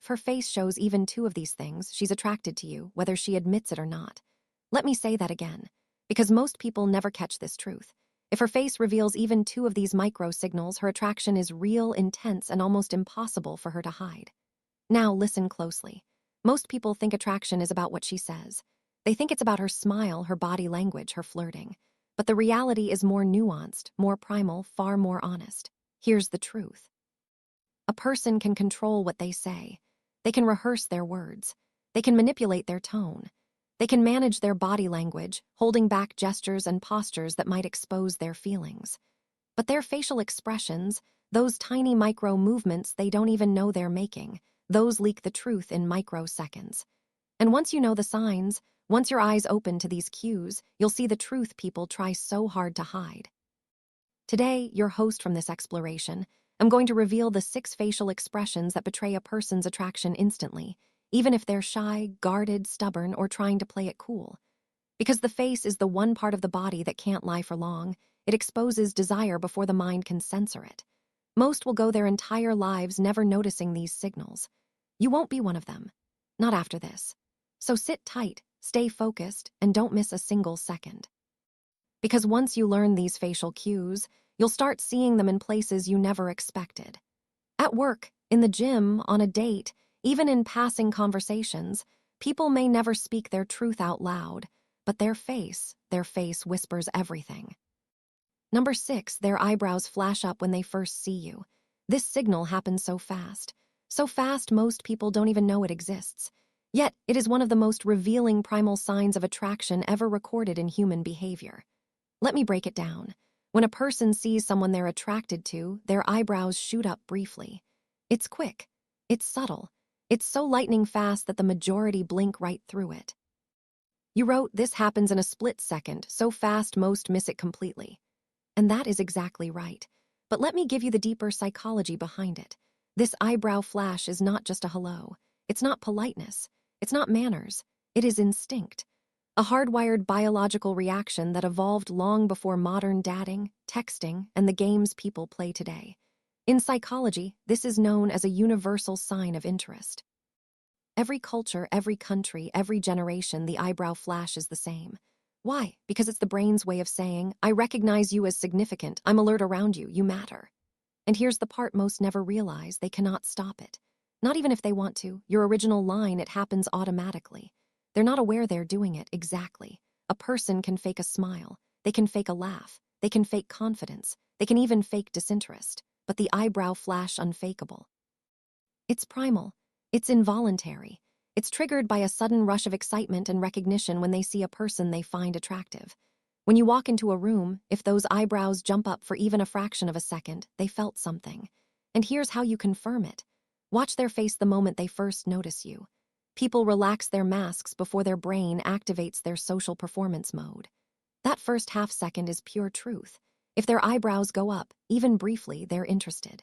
If her face shows even two of these things, she's attracted to you, whether she admits it or not. Let me say that again, because most people never catch this truth. If her face reveals even two of these micro signals, her attraction is real, intense, and almost impossible for her to hide. Now listen closely. Most people think attraction is about what she says. They think it's about her smile, her body language, her flirting. But the reality is more nuanced, more primal, far more honest. Here's the truth. A person can control what they say. They can rehearse their words. They can manipulate their tone. They can manage their body language, holding back gestures and postures that might expose their feelings. But their facial expressions, those tiny micro movements they don't even know they're making, those leak the truth in microseconds. And once you know the signs, once your eyes open to these cues, you'll see the truth people try so hard to hide. Today, your host from this exploration, I'm going to reveal the 6 facial expressions that betray a person's attraction instantly, even if they're shy, guarded, stubborn, or trying to play it cool. Because the face is the one part of the body that can't lie for long, it exposes desire before the mind can censor it. Most will go their entire lives never noticing these signals. You won't be one of them. Not after this. So sit tight, stay focused, and don't miss a single second. Because once you learn these facial cues, you'll start seeing them in places you never expected. At work, in the gym, on a date, even in passing conversations, people may never speak their truth out loud, but their face whispers everything. Number 6, their eyebrows flash up when they first see you. This signal happens so fast most people don't even know it exists. Yet, it is one of the most revealing primal signs of attraction ever recorded in human behavior. Let me break it down. When a person sees someone they're attracted to, their eyebrows shoot up briefly. It's quick. It's subtle. It's so lightning fast that the majority blink right through it. You wrote, this happens in a split second, so fast most miss it completely. And that is exactly right. But let me give you the deeper psychology behind it. This eyebrow flash is not just a hello. It's not politeness. It's not manners. It is instinct. A hardwired biological reaction that evolved long before modern dating, texting, and the games people play today. In psychology, this is known as a universal sign of interest. Every culture, every country, every generation, the eyebrow flash is the same. Why? Because it's the brain's way of saying, I recognize you as significant, I'm alert around you, you matter. And here's the part most never realize, they cannot stop it. Not even if they want to. Your original line, it happens automatically. They're not aware they're doing it exactly. A person can fake a smile. They can fake a laugh. They can fake confidence. They can even fake disinterest. But the eyebrow flash unfakeable. It's primal. It's involuntary. It's triggered by a sudden rush of excitement and recognition when they see a person they find attractive. When you walk into a room, if those eyebrows jump up for even a fraction of a second, they felt something. And here's how you confirm it. Watch their face the moment they first notice you. People relax their masks before their brain activates their social performance mode. That first half second is pure truth. If their eyebrows go up, even briefly, they're interested.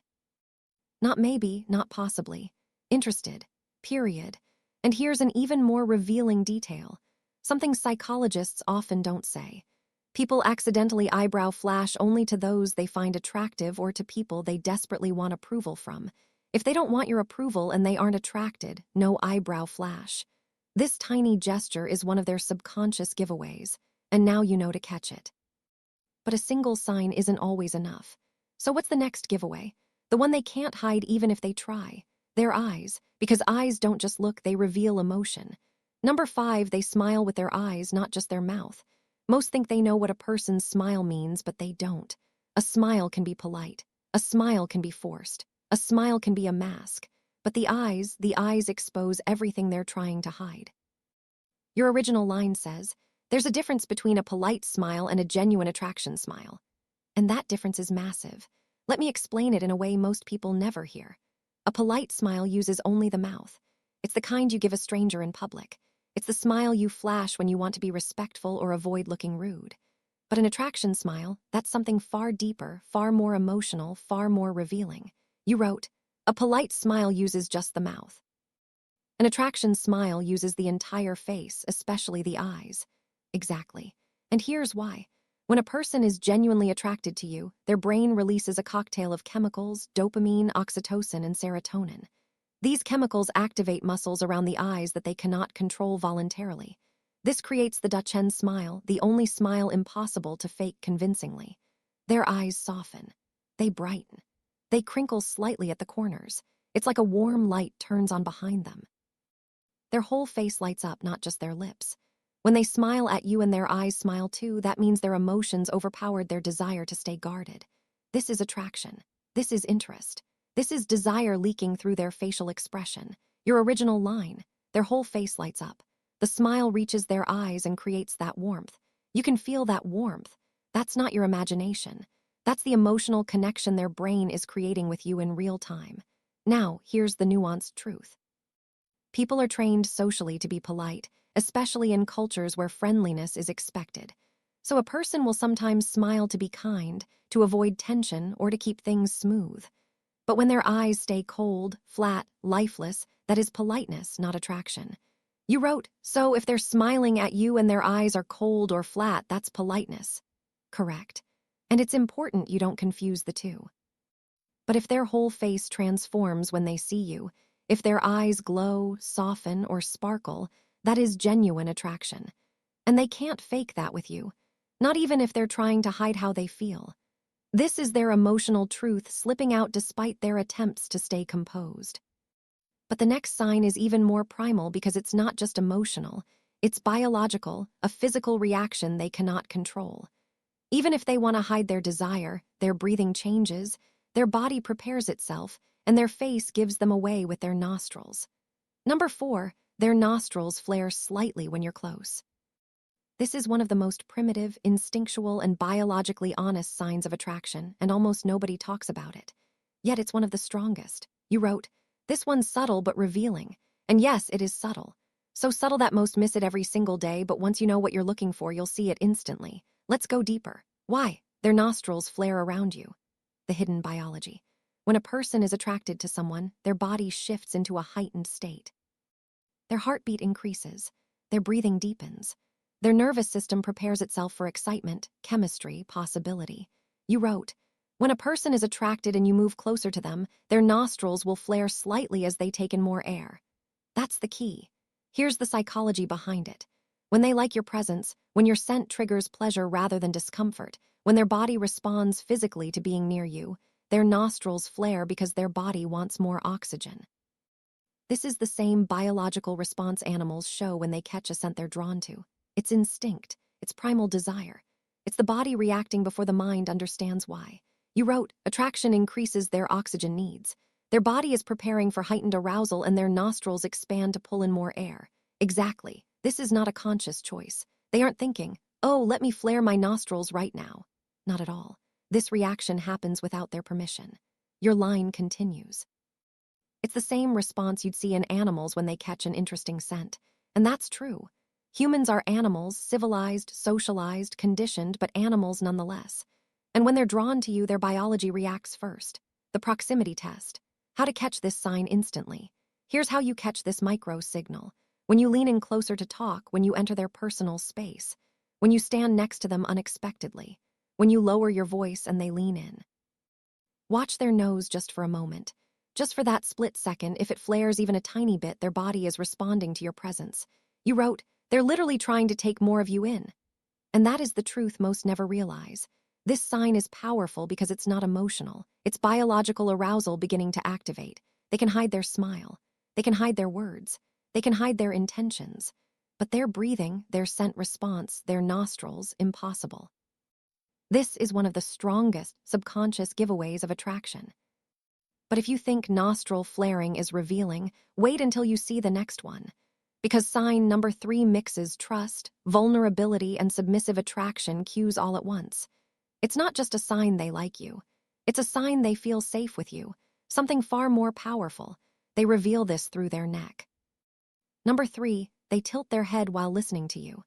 Not maybe, not possibly. Interested. Period. And here's an even more revealing detail. Something psychologists often don't say. People accidentally eyebrow flash only to those they find attractive or to people they desperately want approval from. If they don't want your approval and they aren't attracted, no eyebrow flash. This tiny gesture is one of their subconscious giveaways, and now you know to catch it. But a single sign isn't always enough. So what's the next giveaway? The one they can't hide even if they try. Their eyes, because eyes don't just look, they reveal emotion. Number 5, they smile with their eyes, not just their mouth. Most think they know what a person's smile means, but they don't. A smile can be polite. A smile can be forced. A smile can be a mask. But the eyes expose everything they're trying to hide. Your original line says, there's a difference between a polite smile and a genuine attraction smile. And that difference is massive. Let me explain it in a way most people never hear. A polite smile uses only the mouth. It's the kind you give a stranger in public. It's the smile you flash when you want to be respectful or avoid looking rude. But an attraction smile, that's something far deeper, far more emotional, far more revealing. You wrote, a polite smile uses just the mouth. An attraction smile uses the entire face, especially the eyes. Exactly. And here's why. When a person is genuinely attracted to you, their brain releases a cocktail of chemicals, dopamine, oxytocin, and serotonin. These chemicals activate muscles around the eyes that they cannot control voluntarily. This creates the Duchenne smile, the only smile impossible to fake convincingly. Their eyes soften. They brighten. They crinkle slightly at the corners. It's like a warm light turns on behind them. Their whole face lights up, not just their lips. When they smile at you and their eyes smile too, that means their emotions overpowered their desire to stay guarded. This is attraction. This is interest. This is desire leaking through their facial expression. Your original line. Their whole face lights up. The smile reaches their eyes and creates that warmth. You can feel that warmth. That's not your imagination. That's the emotional connection their brain is creating with you in real time. Now, here's the nuanced truth. People are trained socially to be polite, especially in cultures where friendliness is expected. So a person will sometimes smile to be kind, to avoid tension, or to keep things smooth. But when their eyes stay cold, flat, lifeless, that is politeness, not attraction. You wrote, so if they're smiling at you and their eyes are cold or flat, that's politeness. Correct. And it's important you don't confuse the two. But if their whole face transforms when they see you, if their eyes glow, soften, or sparkle, that is genuine attraction. And they can't fake that with you, not even if they're trying to hide how they feel. This is their emotional truth slipping out despite their attempts to stay composed. But the next sign is even more primal because it's not just emotional, it's biological, a physical reaction they cannot control. Even if they want to hide their desire, their breathing changes, their body prepares itself, and their face gives them away with their nostrils. Number 4, their nostrils flare slightly when you're close. This is one of the most primitive, instinctual, and biologically honest signs of attraction, and almost nobody talks about it. Yet it's one of the strongest. You wrote, this one's subtle but revealing. And yes, it is subtle. So subtle that most miss it every single day, but once you know what you're looking for, you'll see it instantly. Let's go deeper. Why? Their nostrils flare around you. The hidden biology. When a person is attracted to someone, their body shifts into a heightened state. Their heartbeat increases. Their breathing deepens. Their nervous system prepares itself for excitement, chemistry, possibility. You wrote, when a person is attracted and you move closer to them, their nostrils will flare slightly as they take in more air. That's the key. Here's the psychology behind it. When they like your presence, when your scent triggers pleasure rather than discomfort, when their body responds physically to being near you, their nostrils flare because their body wants more oxygen. This is the same biological response animals show when they catch a scent they're drawn to. It's instinct. It's primal desire. It's the body reacting before the mind understands why. You wrote, attraction increases their oxygen needs. Their body is preparing for heightened arousal and their nostrils expand to pull in more air. Exactly. This is not a conscious choice. They aren't thinking, oh, let me flare my nostrils right now. Not at all. This reaction happens without their permission. Your line continues. It's the same response you'd see in animals when they catch an interesting scent. And that's true. Humans are animals, civilized, socialized, conditioned, but animals nonetheless. And when they're drawn to you, their biology reacts first. The proximity test. How to catch this sign instantly. Here's how you catch this micro signal. When you lean in closer to talk, when you enter their personal space, when you stand next to them unexpectedly, when you lower your voice and they lean in. Watch their nose just for a moment. Just for that split second, if it flares even a tiny bit, their body is responding to your presence. You wrote, they're literally trying to take more of you in. And that is the truth most never realize. This sign is powerful because it's not emotional. It's biological arousal beginning to activate. They can hide their smile. They can hide their words. They can hide their intentions. But their breathing, their scent response, their nostrils, impossible. This is one of the strongest subconscious giveaways of attraction. But if you think nostril flaring is revealing, wait until you see the next one. Because sign number 3 mixes trust, vulnerability, and submissive attraction cues all at once. It's not just a sign they like you. It's a sign they feel safe with you, something far more powerful. They reveal this through their neck. Number 3, they tilt their head while listening to you.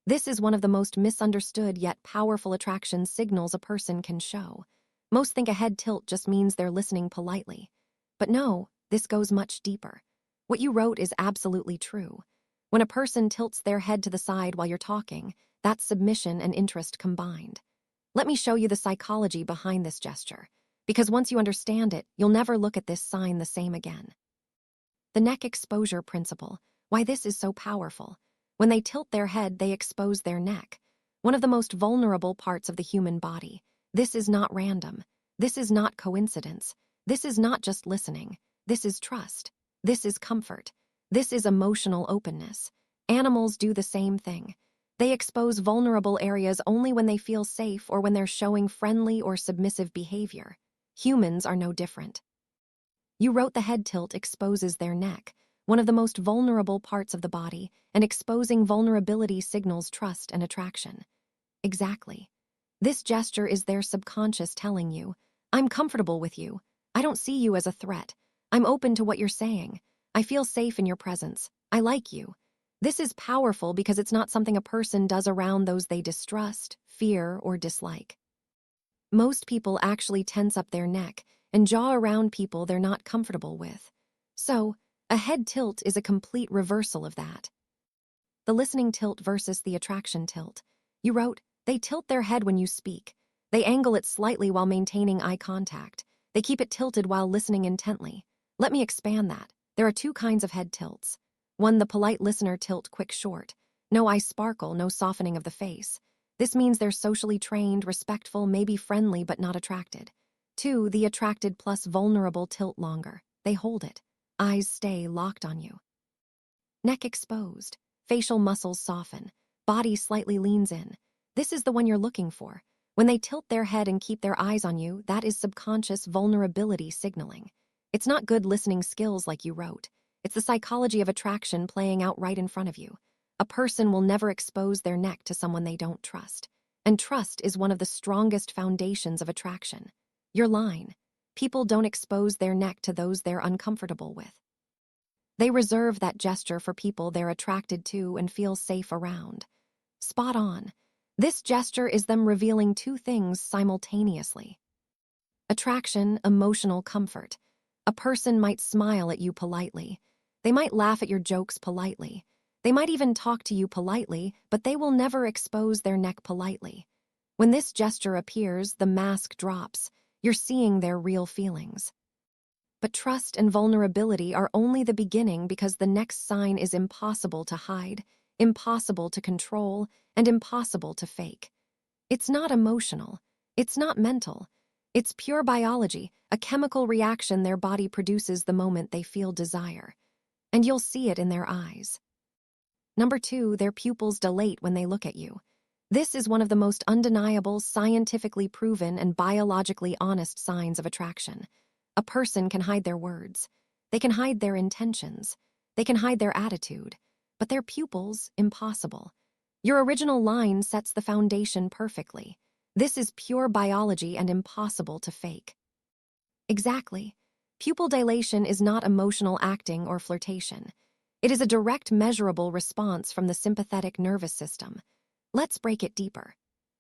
This is one of the most misunderstood yet powerful attraction signals a person can show. Most think a head tilt just means they're listening politely. But no, this goes much deeper. What you wrote is absolutely true. When a person tilts their head to the side while you're talking, that's submission and interest combined. Let me show you the psychology behind this gesture, because once you understand it, you'll never look at this sign the same again. The neck exposure principle. Why this is so powerful. When they tilt their head, they expose their neck, one of the most vulnerable parts of the human body. This is not random. This is not coincidence. This is not just listening. This is trust. This is comfort. This is emotional openness. Animals do the same thing. They expose vulnerable areas only when they feel safe or when they're showing friendly or submissive behavior. Humans are no different. You wrote the head tilt exposes their neck, one of the most vulnerable parts of the body, and exposing vulnerability signals trust and attraction. Exactly. This gesture is their subconscious telling you, I'm comfortable with you. I don't see you as a threat. I'm open to what you're saying. I feel safe in your presence. I like you. This is powerful because it's not something a person does around those they distrust, fear, or dislike. Most people actually tense up their neck and jaw around people they're not comfortable with. So, a head tilt is a complete reversal of that. The listening tilt versus the attraction tilt. You wrote, they tilt their head when you speak. They angle it slightly while maintaining eye contact. They keep it tilted while listening intently. Let me expand that. There are two kinds of head tilts. One, the polite listener tilt quick short. No eye sparkle, no softening of the face. This means they're socially trained, respectful, maybe friendly, but not attracted. Two, the attracted plus vulnerable tilt longer. They hold it. Eyes stay locked on you. Neck exposed. Facial muscles soften. Body slightly leans in. This is the one you're looking for. When they tilt their head and keep their eyes on you, that is subconscious vulnerability signaling. It's not good listening skills like you wrote. It's the psychology of attraction playing out right in front of you. A person will never expose their neck to someone they don't trust. And trust is one of the strongest foundations of attraction. Your line. People don't expose their neck to those they're uncomfortable with. They reserve that gesture for people they're attracted to and feel safe around. Spot on. This gesture is them revealing two things simultaneously. Attraction, emotional comfort. A person might smile at you politely. They might laugh at your jokes politely. They might even talk to you politely, but they will never expose their neck politely. When this gesture appears, the mask drops. You're seeing their real feelings. But trust and vulnerability are only the beginning because the next sign is impossible to hide, impossible to control, and impossible to fake. It's not emotional. It's not mental. It's pure biology, a chemical reaction their body produces the moment they feel desire. And you'll see it in their eyes. Number two, their pupils dilate when they look at you. This is one of the most undeniable, scientifically proven, and biologically honest signs of attraction. A person can hide their words. They can hide their intentions. They can hide their attitude. But their pupils, impossible. Your original line sets the foundation perfectly. This is pure biology and impossible to fake. Exactly. Pupil dilation is not emotional acting or flirtation. It is a direct measurable response from the sympathetic nervous system. Let's break it deeper.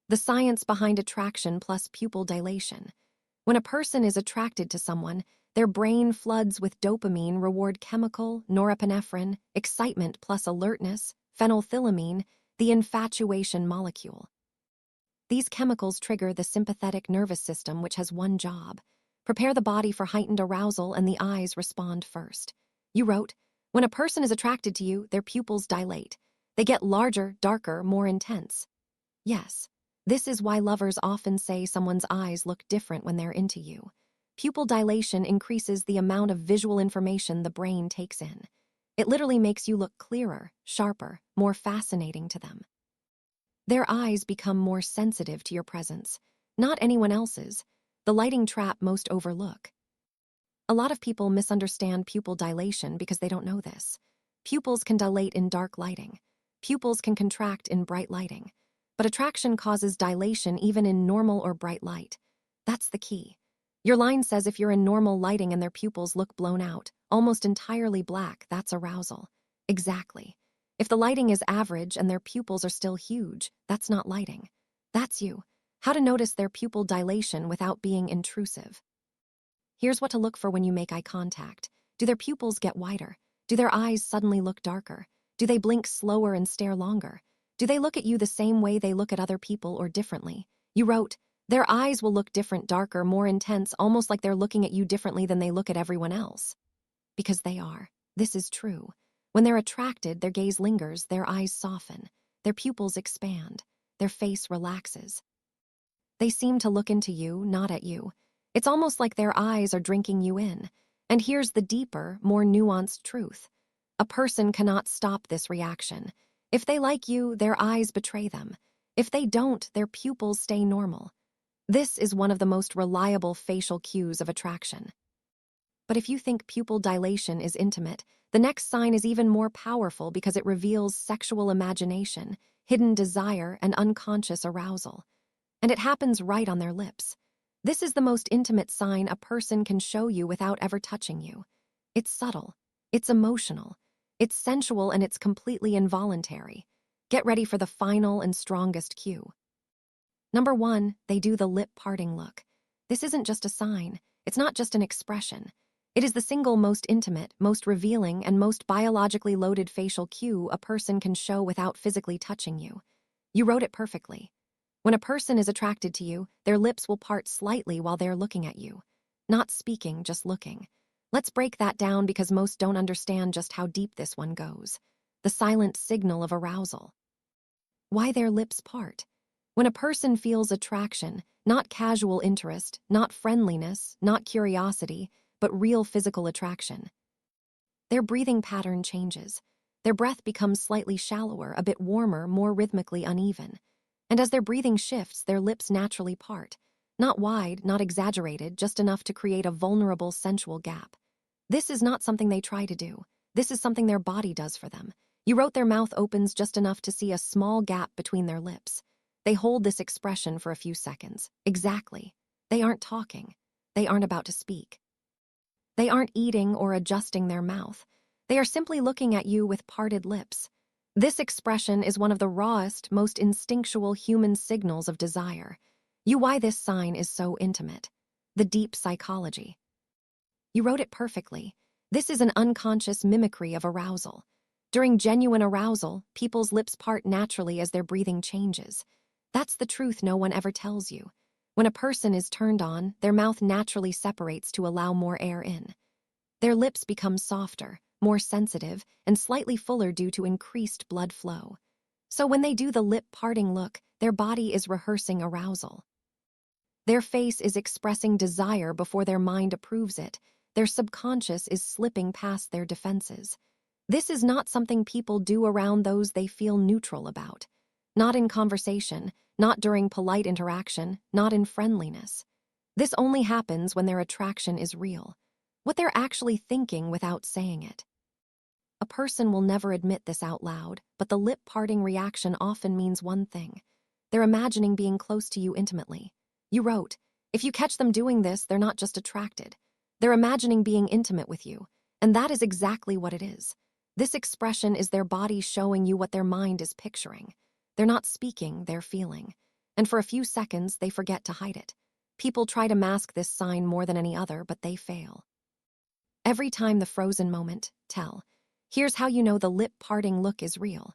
The science behind attraction plus pupil dilation. When a person is attracted to someone, their brain floods with dopamine reward chemical, norepinephrine, excitement plus alertness, phenolphthaleamine, the infatuation molecule. These chemicals trigger the sympathetic nervous system, which has one job: prepare the body for heightened arousal, and the eyes respond first. You wrote, when a person is attracted to you, their pupils dilate. They get larger, darker, more intense. Yes, this is why lovers often say someone's eyes look different when they're into you. Pupil dilation increases the amount of visual information the brain takes in. It literally makes you look clearer, sharper, more fascinating to them. Their eyes become more sensitive to your presence, not anyone else's, the lighting trap most overlook. A lot of people misunderstand pupil dilation because they don't know this. Pupils can dilate in dark lighting. Pupils can contract in bright lighting. But attraction causes dilation even in normal or bright light. That's the key. Your line says if you're in normal lighting and their pupils look blown out, almost entirely black, that's arousal. Exactly. If the lighting is average and their pupils are still huge, that's not lighting. That's you. How to notice their pupil dilation without being intrusive. Here's what to look for when you make eye contact. Do their pupils get wider? Do their eyes suddenly look darker? Do they blink slower and stare longer? Do they look at you the same way they look at other people or differently? You wrote, their eyes will look different, darker, more intense, almost like they're looking at you differently than they look at everyone else. Because they are. This is true. When they're attracted, their gaze lingers, their eyes soften, their pupils expand, their face relaxes. They seem to look into you, not at you. It's almost like their eyes are drinking you in. And here's the deeper, more nuanced truth. A person cannot stop this reaction. If they like you, their eyes betray them. If they don't, their pupils stay normal. This is one of the most reliable facial cues of attraction. But if you think pupil dilation is intimate, the next sign is even more powerful because it reveals sexual imagination, hidden desire, and unconscious arousal. And it happens right on their lips. This is the most intimate sign a person can show you without ever touching you. It's subtle, it's emotional, it's sensual, and it's completely involuntary. Get ready for the final and strongest cue. Number 1, they do the lip parting look. This isn't just a sign, it's not just an expression. It is the single most intimate, most revealing, and most biologically loaded facial cue a person can show without physically touching you. You wrote it perfectly. When a person is attracted to you, their lips will part slightly while they're looking at you. Not speaking, just looking. Let's break that down because most don't understand just how deep this one goes. The silent signal of arousal. Why their lips part? When a person feels attraction, not casual interest, not friendliness, not curiosity, but real physical attraction, their breathing pattern changes. Their breath becomes slightly shallower, a bit warmer, more rhythmically uneven. And as their breathing shifts, their lips naturally part. Not wide, not exaggerated, just enough to create a vulnerable, sensual gap. This is not something they try to do. This is something their body does for them. You wrote their mouth opens just enough to see a small gap between their lips. They hold this expression for a few seconds. Exactly. They aren't talking. They aren't about to speak. They aren't eating or adjusting their mouth. They are simply looking at you with parted lips. This expression is one of the rawest, most instinctual human signals of desire. Why this sign is so intimate. The deep psychology. You wrote it perfectly. This is an unconscious mimicry of arousal. During genuine arousal, people's lips part naturally as their breathing changes. That's the truth no one ever tells you. When a person is turned on, their mouth naturally separates to allow more air in. Their lips become softer, more sensitive, and slightly fuller due to increased blood flow. So when they do the lip parting look, their body is rehearsing arousal. Their face is expressing desire before their mind approves it. Their subconscious is slipping past their defenses. This is not something people do around those they feel neutral about. Not in conversation, not during polite interaction, not in friendliness. This only happens when their attraction is real. What they're actually thinking without saying it. A person will never admit this out loud, but the lip-parting reaction often means one thing. They're imagining being close to you intimately. You wrote, if you catch them doing this, they're not just attracted. They're imagining being intimate with you, and that is exactly what it is. This expression is their body showing you what their mind is picturing. They're not speaking, they're feeling. And for a few seconds, they forget to hide it. People try to mask this sign more than any other, but they fail. Every time the frozen moment, tell. Here's how you know the lip-parting look is real.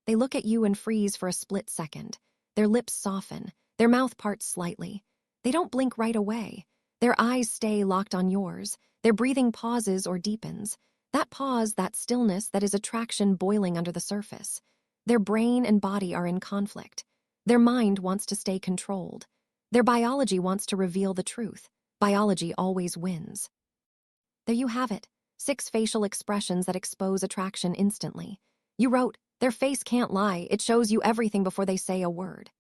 They look at you and freeze for a split second. Their lips soften. Their mouth parts slightly. They don't blink right away. Their eyes stay locked on yours. Their breathing pauses or deepens. That pause, that stillness, that is attraction boiling under the surface. Their brain and body are in conflict. Their mind wants to stay controlled. Their biology wants to reveal the truth. Biology always wins. There you have it. 6 facial expressions that expose attraction instantly. You wrote, their face can't lie. It shows you everything before they say a word.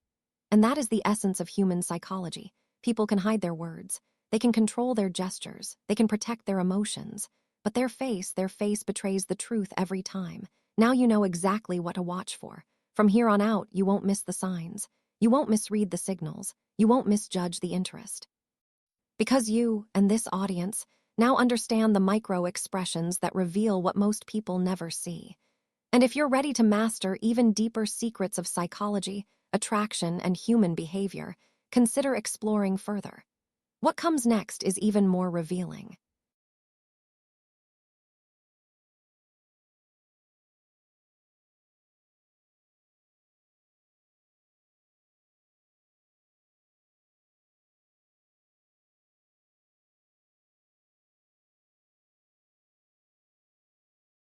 And that is the essence of human psychology. People can hide their words. They can control their gestures. They can protect their emotions. But their face betrays the truth every time. Now you know exactly what to watch for. From here on out, you won't miss the signs. You won't misread the signals. You won't misjudge the interest. Because you, and this audience, now understand the micro-expressions that reveal what most people never see. And if you're ready to master even deeper secrets of psychology, attraction, and human behavior, consider exploring further. What comes next is even more revealing.